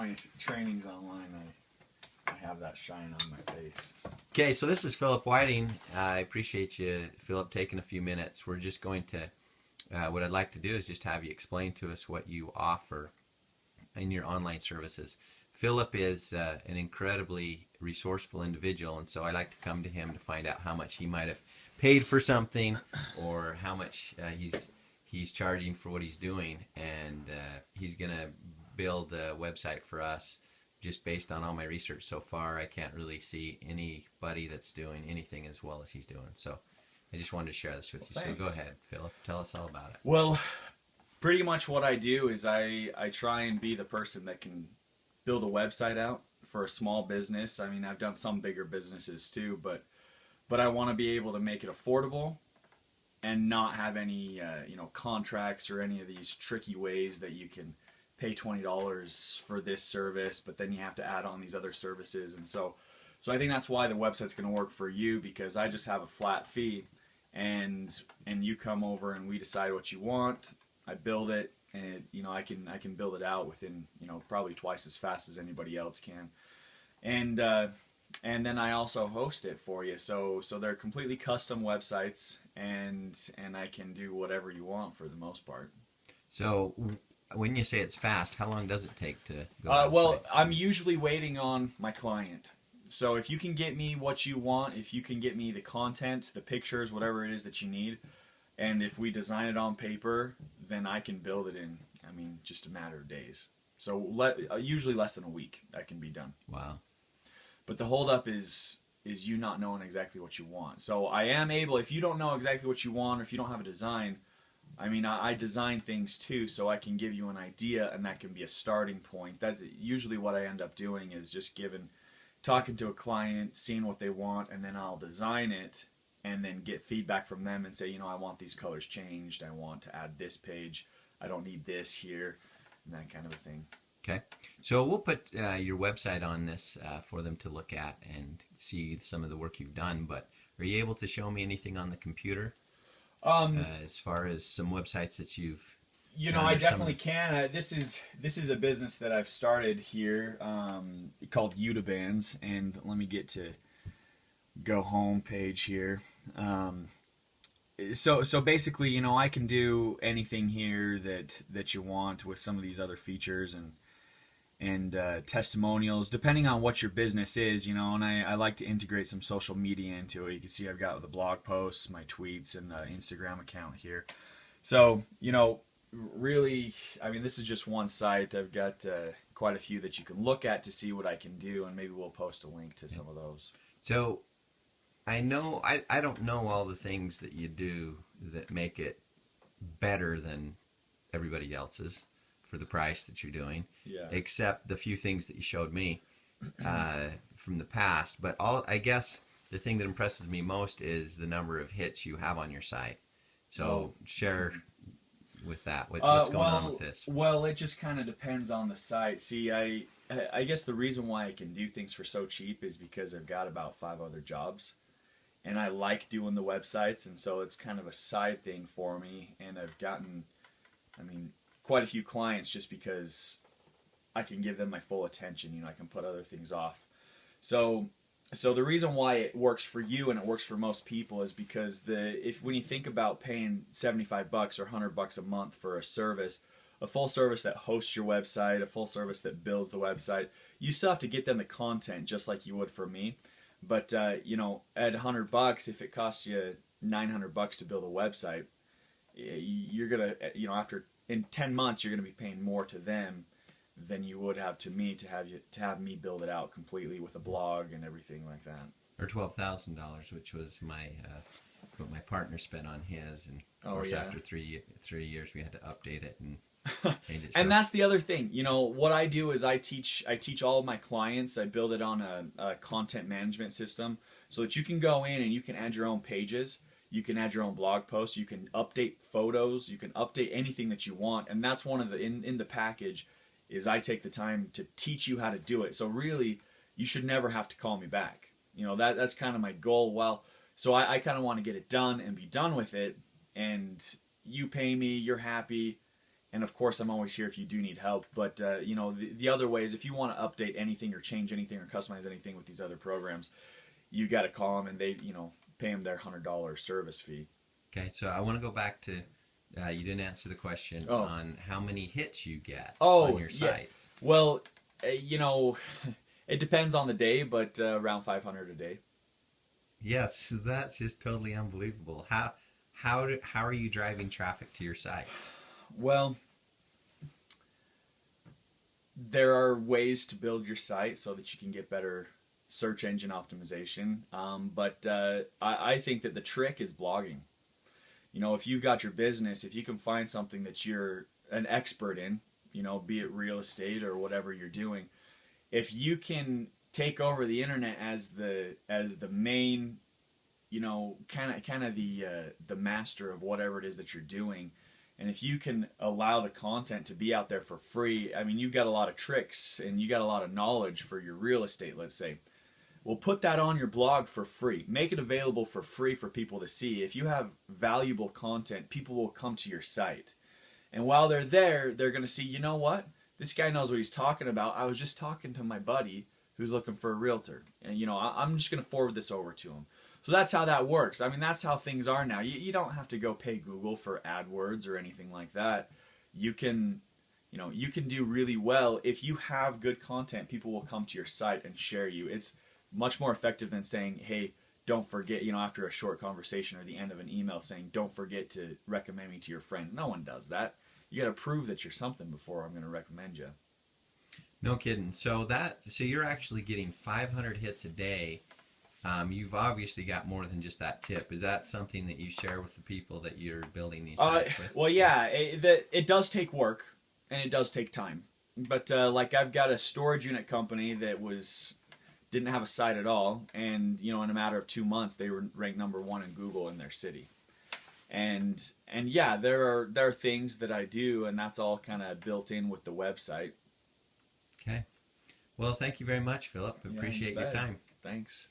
my trainings online, I have that shine on my face. Okay, so this is Phillip Whiting. I appreciate you, Phillip, taking a few minutes. We're just going to, what I'd like to do is just have you explain to us what you offer in your online services. Phillip is an incredibly resourceful individual, and so I like to come to him to find out how much he might have paid for something, or how much he's charging for what he's doing, and he's going to build a website for us. Just based on all my research so far, I can't really see anybody that's doing anything as well as he's doing. So I just wanted to share this with you. Thanks. So go ahead, Phillip. Tell us all about it. Well, pretty much what I do is I try and be the person that can build a website out for a small business. I mean, I've done some bigger businesses too, but I want to be able to make it affordable and not have any contracts or any of these tricky ways that you can pay $20 for this service, but then you have to add on these other services. And so I think that's why the website's going to work for you, because I just have a flat fee, and you come over and we decide what you want. I build it, and I can build it out within probably twice as fast as anybody else can. And then I also host it for you, so they're completely custom websites, and I can do whatever you want for the most part. So when you say it's fast, how long does it take to go well, on the site? I'm usually waiting on my client. So if you can get me what you want, if you can get me the content, the pictures, whatever it is that you need, and if we design it on paper, then I can build it in, just a matter of days. So usually less than a week, that can be done. Wow. But the holdup is you not knowing exactly what you want. So I am able, if you don't know exactly what you want, or if you don't have a design, I design things too, so I can give you an idea, and that can be a starting point. That's usually what I end up doing, is just talking to a client, seeing what they want, and then I'll design it, and then get feedback from them and say, I want these colors changed, I want to add this page, I don't need this here, and that kind of a thing. Okay, so we'll put your website on this for them to look at and see some of the work you've done, but are you able to show me anything on the computer? As far as some websites that you've done, I definitely can. This is a business that I've started here called Utabands, and let me get to go home page here. So basically, I can do anything here that you want with some of these other features and testimonials, depending on what your business is, and I like to integrate some social media into it. You can see I've got the blog posts, my tweets, and the Instagram account here. So, really, this is just one site. I've got quite a few that you can look at to see what I can do, and maybe we'll post a link to some of those. So I don't know all the things that you do that make it better than everybody else's for the price that you're doing, except the few things that you showed me from the past. But I guess the thing that impresses me most is the number of hits you have on your site. So share with that what's going on with this. Well, it just kind of depends on the site. See, I guess the reason why I can do things for so cheap is because I've got about 5 other jobs, and I like doing the websites, and so it's kind of a side thing for me. And I've gotten, quite a few clients just because I can give them my full attention. I can put other things off. So the reason why it works for you and it works for most people is because when you think about paying $75 or $100 a month for a service, a full service that hosts your website, a full service that builds the website, you still have to get them the content just like you would for me. But at $100, if it costs you $900 to build a website, you're gonna, in 10 months, you're going to be paying more to them than you would have to me to have me build it out completely with a blog and everything like that. Or $12,000, which was what my partner spent on his, and of course after 3 years we had to update it and change it. And that's the other thing. What I do is I teach all of my clients. I build it on a content management system so that you can go in and you can add your own pages. You can add your own blog posts. You can update photos. You can update anything that you want. And that's one of the in the package is I take the time to teach you how to do it. So really, you should never have to call me back. That's kind of my goal. Well, so I kind of want to get it done and be done with it. And you pay me, you're happy, And of course, I'm always here if you do need help. But you know, the other way is if you want to update anything or change anything or customize anything with these other programs, you got to call them and they, you know, pay them their $100 service fee. Okay, so I want to go back to you didn't answer the question on how many hits you get on your site. Yeah. Well, you know, it depends on the day, but around 500 a day. Yes, that's just totally unbelievable. How are you driving traffic to your site? Well, there are ways to build your site so that you can get better search engine optimization. But I think that the trick is blogging. You know, if you've got your business, if you can find something that you're an expert in, you know, be it real estate or whatever you're doing, if you can take over the internet as the main, you know, kind of the master of whatever it is that you're doing, and if you can allow the content to be out there for free, I mean, you've got a lot of tricks and you got a lot of knowledge for your real estate, let's say. Well, put that on your blog for free. Make it available for free for people to see. If you have valuable content, people will come to your site. And while they're there, they're going to see, you know what? This guy knows what he's talking about. I was just talking to my buddy who's looking for a realtor. And, you know, I'm just going to forward this over to him. So that's how that works. I mean, that's how things are now. You don't have to go pay Google for AdWords or anything like that. You can, you know, you can do really well. If you have good content, people will come to your site and share you. It's much more effective than saying, hey, don't forget, you know, after a short conversation or the end of an email saying, don't forget to recommend me to your friends. No one does that. You got to prove that you're something before I'm going to recommend you. No kidding. So you're actually getting 500 hits a day. You've obviously got more than just that tip. Is that something that you share with the people that you're building these sites with? Well, yeah, it does take work and it does take time. But like I've got a storage unit company that didn't have a site at all, and you know, in a matter of 2 months, they were ranked #1 in Google in their city. And yeah, there are things that I do, and that's all kind of built in with the website. Okay. Well, thank you very much, Phillip. Appreciate your time. Thanks.